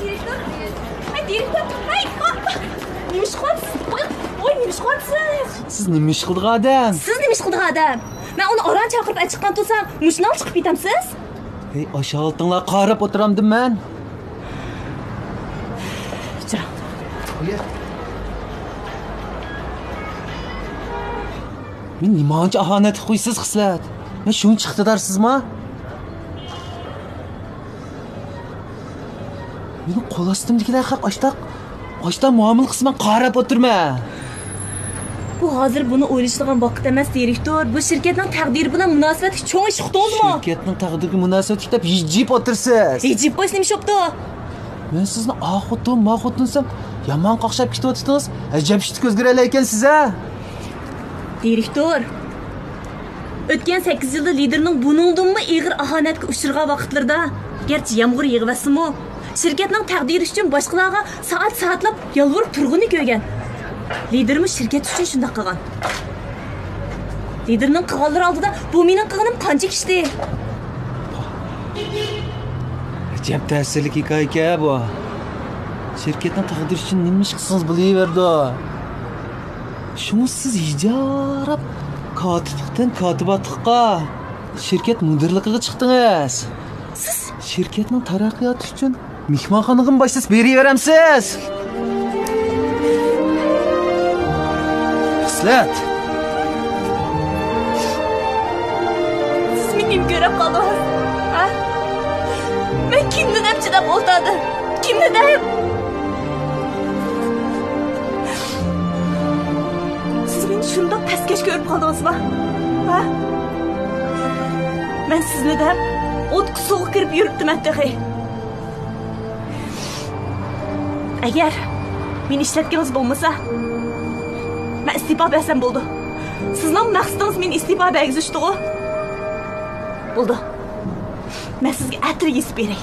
direktor. Ay direktor. Ay. Nima ish qilyapsiz? Voy, nima ish qilyapsiz? Siz nima ish qildik odam? Siz nima ish qildik odam? Men uni oran chaqirib chiqqan to'sam, mushundan chiqib ketamsiz? Ey, aşağı altınla qarab o'tiramdim men. Chiroq. Men nimancha ahonat qo'ysiz xislat. Men shuncha iqtidorsizmi? Meni qo'l ostimdagilar haq ochdan muomil qisman qarab o'tirma. Bu hozir buni o'ylashadigan vaqt emas, direktor. Bu shirkatning taqdiri bilan munosabatli cho'ng ish qildingizmi? Shirkatning taqdiriga munosabat deb yijib o'tirsiz. Yijib qo'ysh nima shopdi? Men sizni oxotin, maxotinsam, yomon qoqshab ketib o'tdingiz. Ajab ishni ko'zgiraylar ekan siz-a? Direktor. O'tgan 8 yilda liderning buningdanmi ig'ir ahonatga uchirgan vaqtlarda, garchi yomg'ir yig'vasimi, shirkatning taqdiri uchun boshqalarga soatlab yolvorib turg'ini ko'rgan. Liderimiz shirkat uchun shunday qilgan. Liderning qilganlari oldida bu mening qilganim qancha kishdi? Ajab ta'sirli hikoya bu. Shirkatning taqdiri uchun nima ish qilsangiz bo'laverdi. Shuni siz ijarab kotiblikdan kotibatlikqa, shirkat mudirligiga chiqdingiz. Siz shirkatning taraqqiyoti uchun mehmonxonaga boshsiz beraveramsiz. Xislat. Siz meni ko'rib qoldingiz. Ha? Men kimni deb chidab o'tirdim? Kimni deb? Siz meni shundoq pastkash ko'rib qoldingizmi? Ha? Men sizni deb o'tga suv kirib yuribdim ataxi. Agar meni ishlatganingiz bo'lmasa, men istifa bersam bo'ldi. Sizning maqsadingiz meni istifa bergizishdi-ku. Bo'ldi. Men sizga atir yesib beray.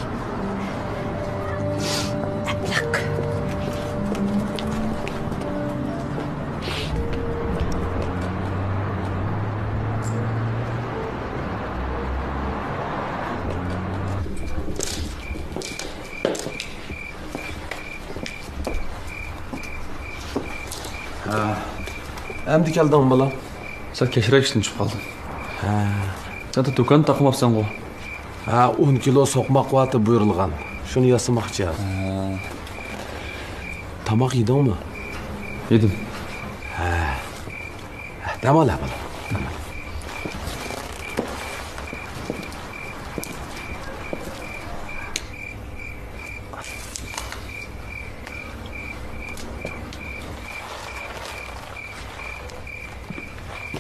Ablaq. Endi kelding bola. Sen kechirak ishdan chiqib qolding. Sen de do'kon taqmabsan-ku. 10 kilo so'qmoq vaqti buyurilgan. Shuni yasamoqchi. Tomoq yedingmi? Yedim. Dam ola bola.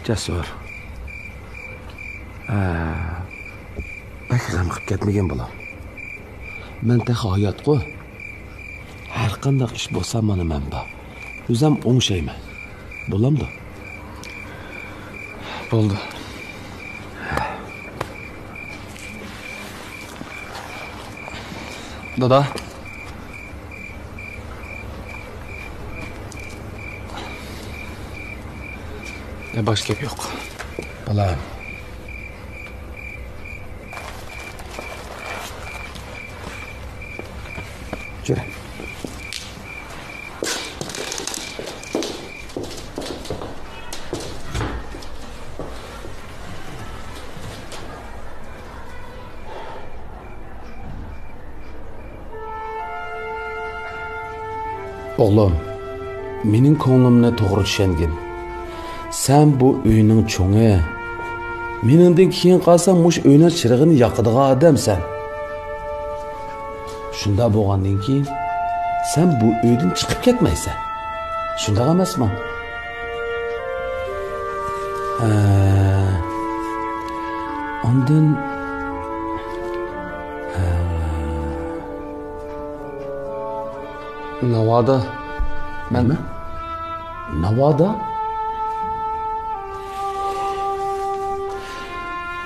Jasur. Bakram qilib ketmagan bo'la. Mantaqa hayot-ku. Har qanday ish bo'lsa mana men bor. O'zim o'ngshayman. Bo'lamdi? Bo'ldi. Dada. Bosh gap yo'q. Bolam. Jura. Oğlum, mening ko'nglimni to'g'ri tushungin. Sen bu uyning cho'ngi. Meningdan keyin qolsang, mush uyning chirig'ini yoqadigan odamsan. Shunda bo'lgandan keyin sen bu uydan chiqib ketmaysan. Shunday emasmi? Ondan Navoda. Menmi? Navoda?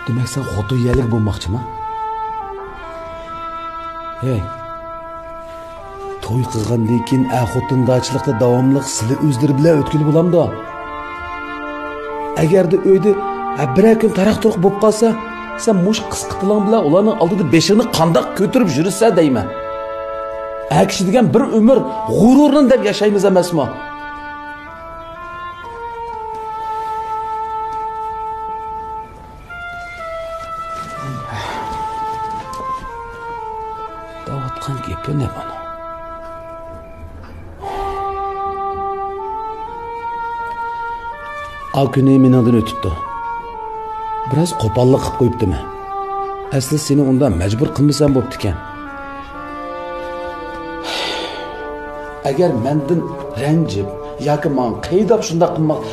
Demek sen xotinyalik bo'lmoqchimi? Hey. To'y qilgandan keyin xotindachilikda davomli sizlar o'zlari bilan o'tkil bo'lamdi. Agarda uyda bir kun taraq-turuq bo'lib qolsa, sen mush qisqitilang bilan ularning oldida beshig'ini qandoq ko'tarib yursa deyman. kishi degan bir umr g'ururini deb yashaymiz emasmi? Davatqan gapi ne bana? O kuni meningdan o'tibdi. Biraz qo'pollik qilib qo'yibdimi? Asli seni undan majbur qilmasam bo'pti ekan. Agar mendan ranjib yoki men qaydab shunday qilmoq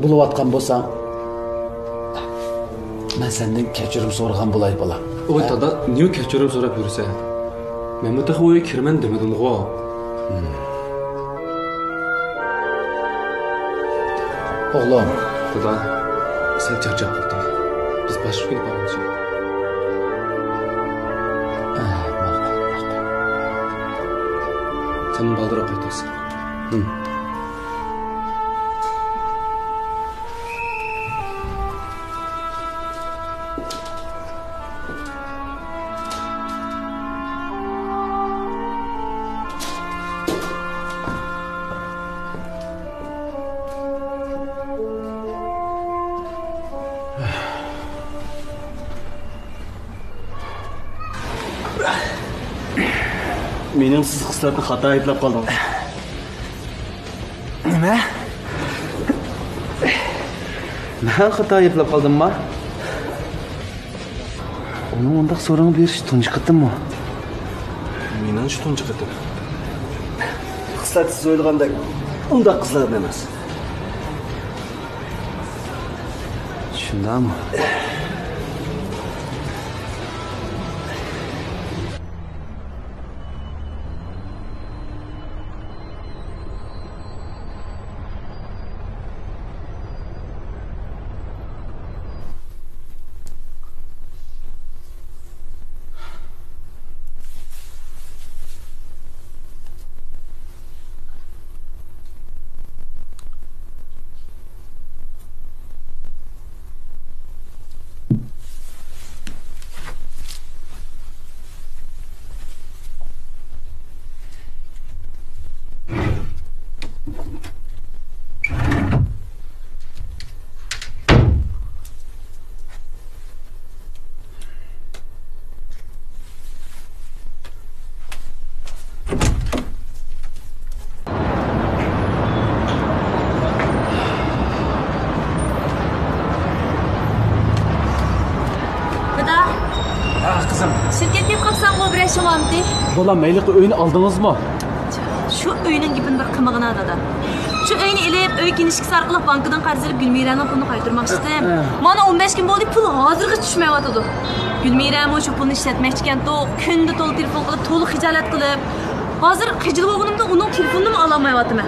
bo'layotgan bo'lsam, men sendan kechirim so'ragan bo'lay bola. Oy dada, niye kechirim so'rab yursa? Men bu taxvoga kirman demadimmi-ku? O'g'lim, Dada, sen charchab qoldim. Biz boshqa kun boramiz. Sen baldıroq qaytasan. Mening siz xislatni xato ayblab qoldingiz. Nima? Men xato ayblab qoldimmi? Uni undaq so'rang berish tunji qildimmi? Mening shu tunji qildim. Xislat siz o'ylagandek undaq qizlar emas. Shundami? Şirketga qolsam o bir şolamdi. Bola mayliqi uyni oldingizmi? Shu uyning gapini bir qilmag'ina dada. Shu uyni ilib, uy kinishki sarqilib bankadan qarz olib Gulmiraning pulini qaytarmoqchi edim. Mana 15 kun bo'ldi, pul hozirga tushmayotdi. Gulmira shu pulni ishlatmoqchi ekan-ku, kunda to'liq telefon qilib, to'liq hijolat qilib, hozir qijil bo'lganimda uning telefonini ololmayapman.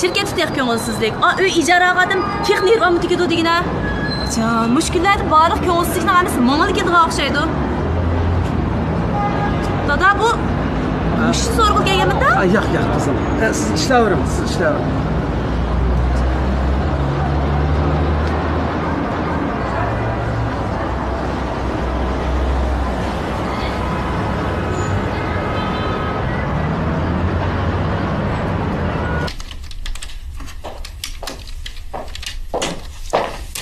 Shirkatda tek ko'ngilsizlik. Uy ijaraga oldim, texnik ravmi tegadi degina. Jon, mushkullar bariq ko'ngilsizlikning hammasi menga keladigan o'xshaydi. Dada bu şu sorgu gelmedi? Yo'q, qizim. Siz ishlayveramiz, siz ishlayveramiz.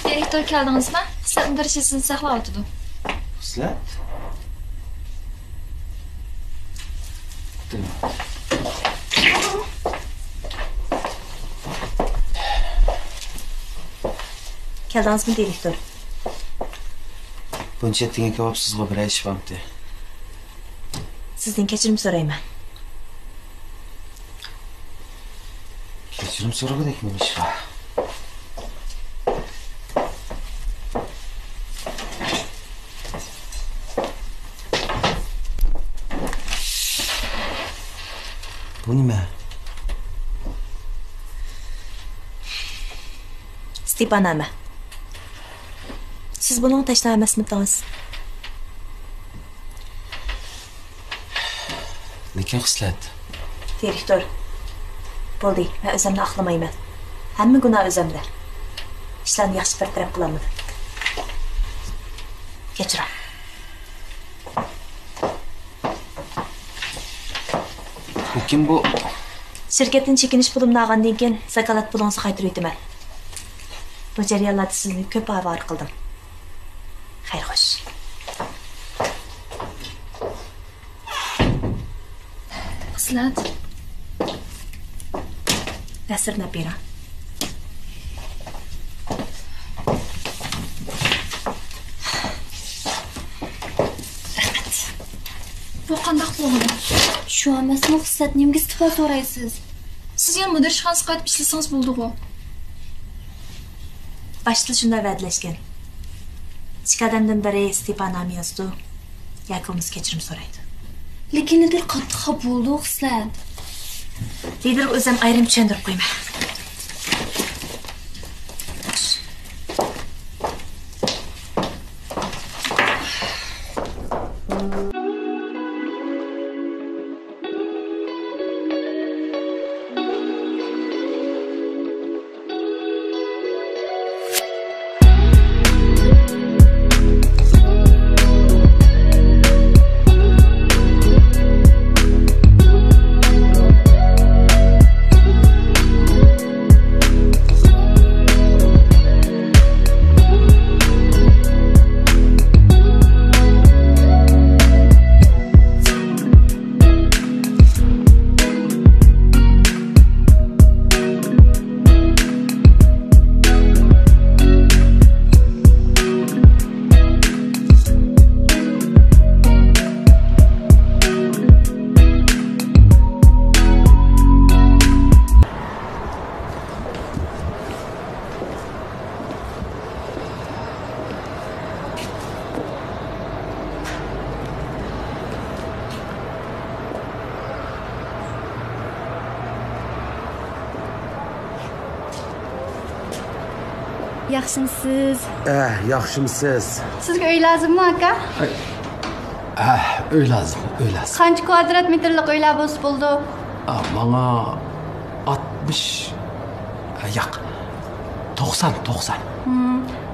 Direktor keldingizmi? Xislatni darajasini saqlab o'tdi. Xislat? Keldingizmi direktor? Buncha degan kebab sizga bir ish bo'ldi. Sizdan kechirim so'rayman. Kechirim so'ragandekmi ish va? Bu nima? Stepanama. Siz bunu tashlamasmidingiz? Lekin xislat. Direktor. Bo'ldi, men o'zimni aqlamayman. Hamma gunoh o'zimda. Ishlarni yaxshi bartaraf qilolmadim. Kechiring. Bu kim bu? Şirketin çekiniş pulumni olgandan keyin zakalat pulingizni qaytarib o'taman. Bu jarayonlarda sizni ko'p avor qildim. Xayr xo'sh. Xislat. Nasr Nabira. Bu qandaq bo'ldi? Shu emasmi Xislat, nimaga istiqo so'raysiz? Siz ham mudir ishxonasiga qaytib ishlasangiz bo'ldi-ku. Başta shunday va'dalashgan. Ikki odamdan biri iste'fonoma yozdi. Yakunimiz kechirim so'raydi. Lekin nidir qattiq xafa bo'ldi Xislat. Lider o'zim ayrim tushuntirib qo'yman. Yaxshimisiz? Yaxshimisiz? Sizga uy lazımmi aka? Uy lazım, uy lazım. Qancha kvadrat metrlik uylar bo'lsa bo'ldi? Bana 60 yo'q. 90.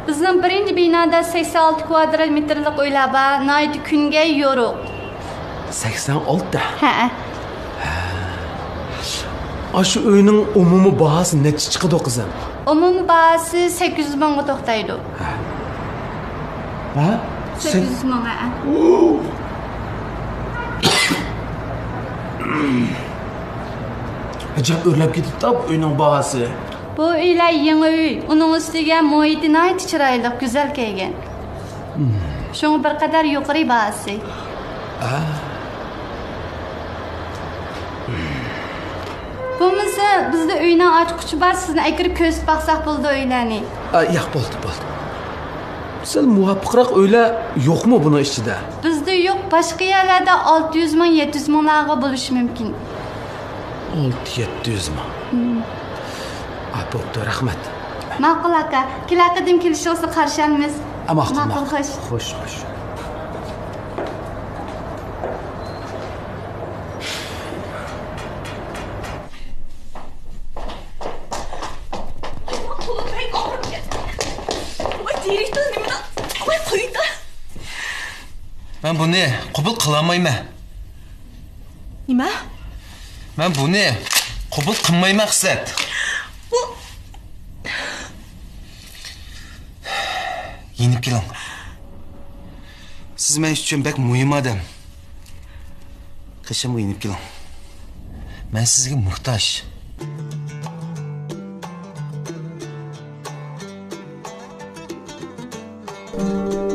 Bizning birinchi binoda 86 kvadrat metrlik uylar bor, noyati kunga yo'ruq. 86. Ha. Shu uyning umumiy bahosi necha chiqadi qizim? Umumiy bahosi 800 mingga to'xtaydi. Ha? 800 ming. Acaba o'rlab ketibdi bu uyning bahosi. Bu uylar yangi uy, uning ustiga muhiti nihoyat chiroyli, go'zal kelgan. Shunga bir qadar yuqori bahosi. Bo'lmasa bizda uyning ochqichi bor, sizni akirib ko'rsatib baqsaq bo'ldi uylarni. Yo'q, bo'ldi. Sal muvaffaqroq uylar yo'qmi buni ichida? Bizda yo'q, boshqa yerlarda 600 ming, 700 minglarga bo'lishi mumkin. 600-700 ming. Bo'pti, rahmat. Ma'qul aka, kelar-qadim kelishingizga qarshiamiz. Ma'qul. Xo'sh. Ben bunu qabul qilolmayman. Nima? Ben bunu qabul qilmayman Xislat. Yenib keling. Siz men uchun bek muhim odam. Qachon yenib keling. Men sizga muhtoj.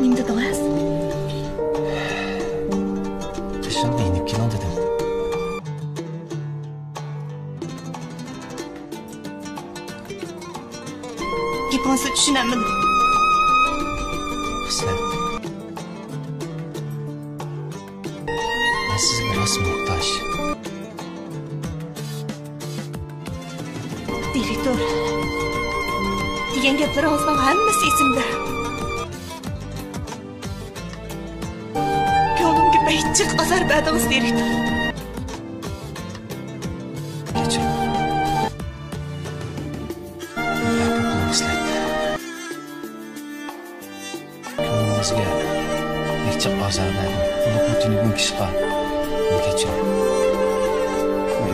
Nima dedingiz? Qachon yenib keling dedim. Gapingizni tushunaman. Xislat. Men sizga rost muhtoj. Direktor. Degan gaplaringizning hammasi esimda. Ko'nglimga baychiq azar berdingiz, direktor. Kechir. Xislat. Ko'nglimizga baychiq azar berdim. Uni tunugun kishqa. Kechir.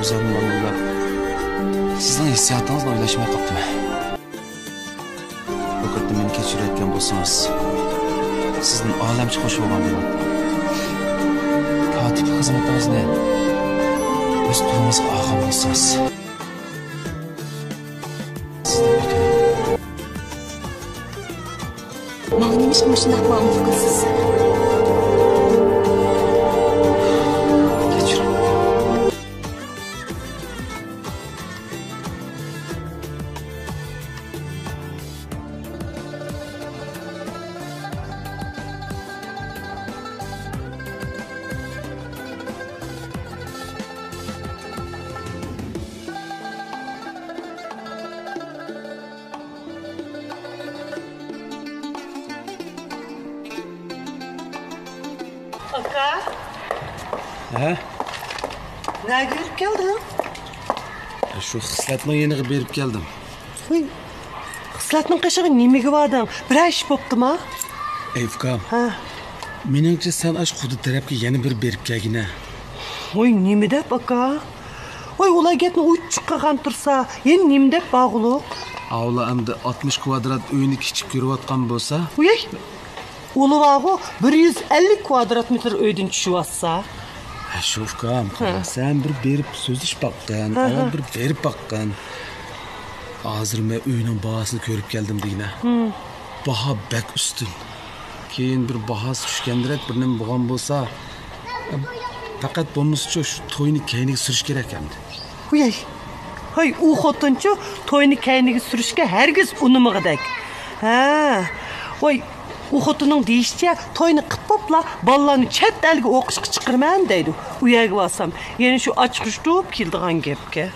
o'zimni o'ylab, sizning hissiyotingizni o'ylashmay qoldim. Bu yerda meni kechirayotgan bo'lsangiz, sizning olamcha qo'shib olgan bo'ladi. Kotib xizmatingizni o'z qo'lingizga olgan bo'lsangiz, Mana nima shunday muammo qilsiz? Aka, Ha? ne görüp geldin? Shu xislatni yeniga berib keldim. Uy, xislatning qishig'i nimaga varding? Bir ish bo'ptimi? Ey ukam, Ha. meningcha sen ash xuddi tarafga yana bir berib kelgina. Uy, nima deb aka? Uy, ular gapni uchiq qilgan tursa, yen nima deb bog'liq? Avla endi 60 kvadrat uyni kichik ko'rayotgan bo'lsa, Uy, ulug'og'i 150 kvadrat metr uydan tushyapsa. shu ukam, sen bir berib so'zish baqqan, bir berib baqqan. Hozir men uyning bahosini ko'rib keldim deyna. Baho bak ustun. Keyin bir bahosi tushgandirek bir nima bo'lgan bo'lsa, faqat bo'lmasa shu to'yni keyniga surish kerak endi. Uy, hay u xotinchi to'yni kayniga surishga hargiz unimig'idek. Ha, voy, u xotinning deyishicha to'yni qilib bo'pla, bolalarni chet elga o'qishga chiqirman deydi. U yerga borsam, yana shu ochqishtib keldigan gapga.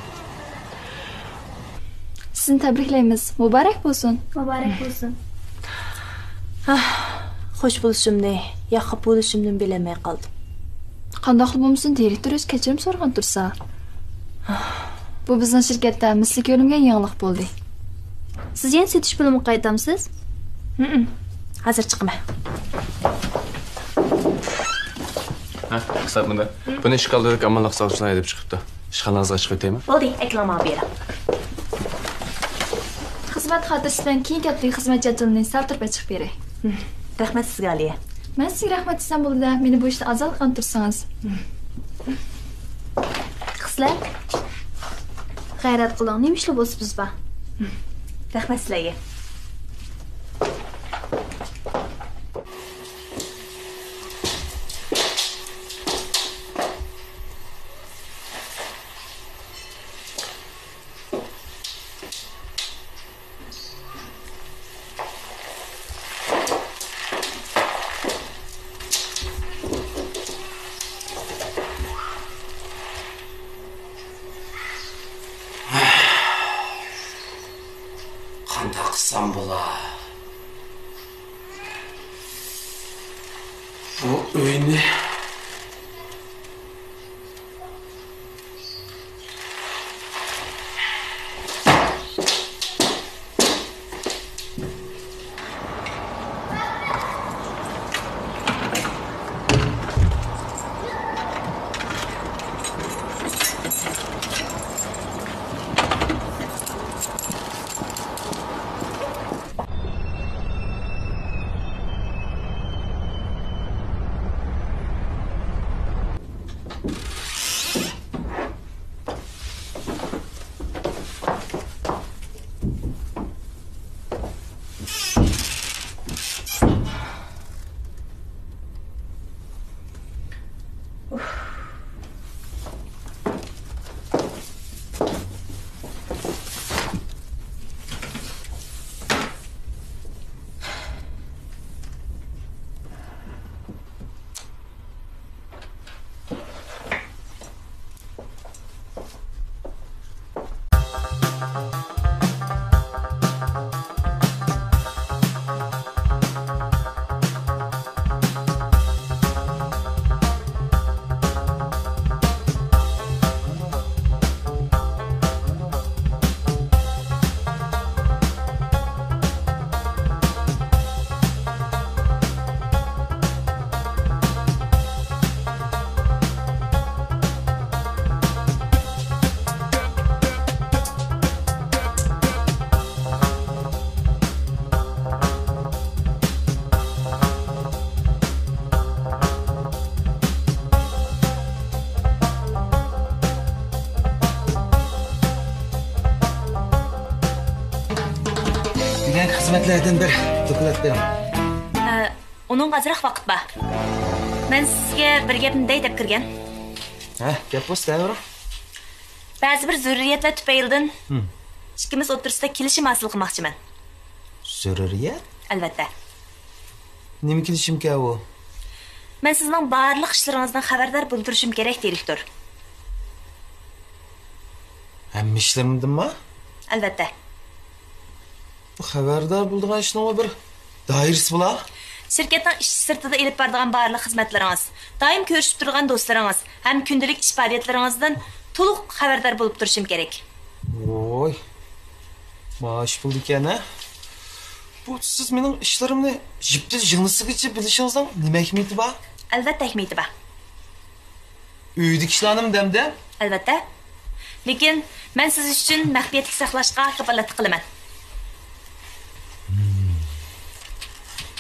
Sizni tabriklaymiz. Muborak bo'lsin. Muborak bo'lsin. Xo'sh bo'lishimni, yoqib bo'lishimni bilamay qoldim. Qandoq bo'lmasin, direktor o'z kechirim so'ragan tursa. Bu bizning shirkatda misli ko'rilmagan yangilik bo'ldi. Siz yana setish bo'limiga qaytamsiz? Hozir chiqma. Ha, xizmatmanda. Buni ishqaldirib amalliq solishlar deb chiqibdi. Ishxonangizga chiqib o'taymi? Bo'ldi, eklama bera. Xizmat xotirasidan keyin gapli xizmat jadvalini sal turib chiqib beray. Rahmat sizga, Aliya. Men sizga rahmat desam bo'ldi-da, meni bu ishda azal qilgan tursangiz. Qizlar, g'ayrat qiling, nima ishlar bo'lsa bizba. Rahmat sizlarga. Qanday qilsam bo'lar? Bu uyni Keyingi xizmatlardan bir doklad beraman. Onun azroq vaqt bor. Men sizga bir gapni deb kirgan. Ha, gap bo'lsa, davra. Ba'zi bir zurriyatlar tufaylidan ikkimiz o'rtasida kelishim hosil qilmoqchiman. Zurriyat? Albatta. Nima kelishim ka u? Men sizning barliq ishlaringizdan xabardor bo'ldirishim kerak, direktor. Hamma ishlarimdanmi? Albatta. Bu xabardor bo'lgan ishning bir doirasi bo'lar. Shirkatning ish sirtida elib boradigan barliq xizmatlaringiz, doim ko'rishib turgan do'stlaringiz, ham kundalik ish faoliyatlaringizdan to'liq xabardor bo'lib turishim kerak. Voy. Maaş buldu ekan-a. Bu siz mening ishlarimni jipsiz jilnisigacha bilishingizdan nima hikmati bor? Albatta hikmati bor. Uydagi ishlarnim damda? Albatta. Lekin men siz uchun maxfiyatlik saqlashga kafolatlik qilaman.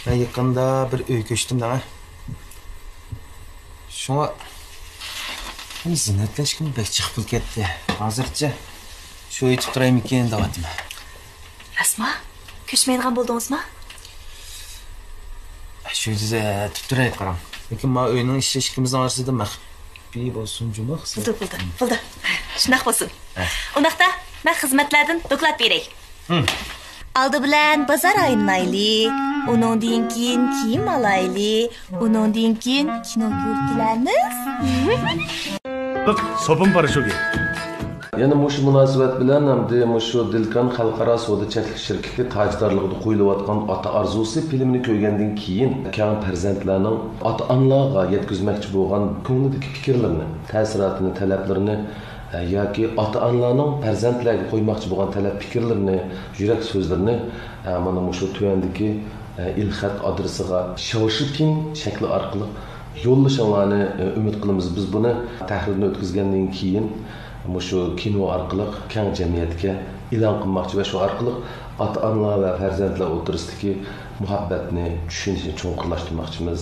Ben yaqinda bir uy ko'chdim da. Shunga zinatlashkim bek chiqib pul ketdi. Hozircha shu yetib turaymikin deyapman. Asma, ko'chmaydigan bo'ldingizmi? Shu yerda tutib turay qaram. Lekin men uyning ishi ikkimizning orasida maxfiy bo'lsin jumoq. Bo'ldi. Shunaq bo'lsin. Undaqda men xizmatlardan doklad beray. Aldı bilan bozor aylanaylik. Uningdan keyin kiyim olaylik. Uningdan keyin kino ko'rib Bak, sopun paraşoki. Yana mushu munosabat bilan hamda mushu Dilkan xalqaro savdo cheklik shirkati tajdorligida qo'yilayotgan ota orzusi filmini ko'rgandan keyin kang farzandlarning ota-onalarga yetkazmoqchi bo'lgan ko'nglidagi fikrlarini, ta'sirotini, talaplarini yoki ota-onalarning farzandlarga qo'ymoqchi bo'lgan talab fikrlarini, yurak so'zlarini mana mushu tuvandagi ilxat adresiga shoshiting shakli orqali yo'llashinglarni umid qilamiz. Biz buni tahrirni o'tkazgandan keyin mushu kino orqali keng jamiyatga e'lon qilmoqchi va shu orqali ota-onalar va farzandlar o'rtasidagi muhabbatni tushunishni chuqurlashtirmoqchimiz.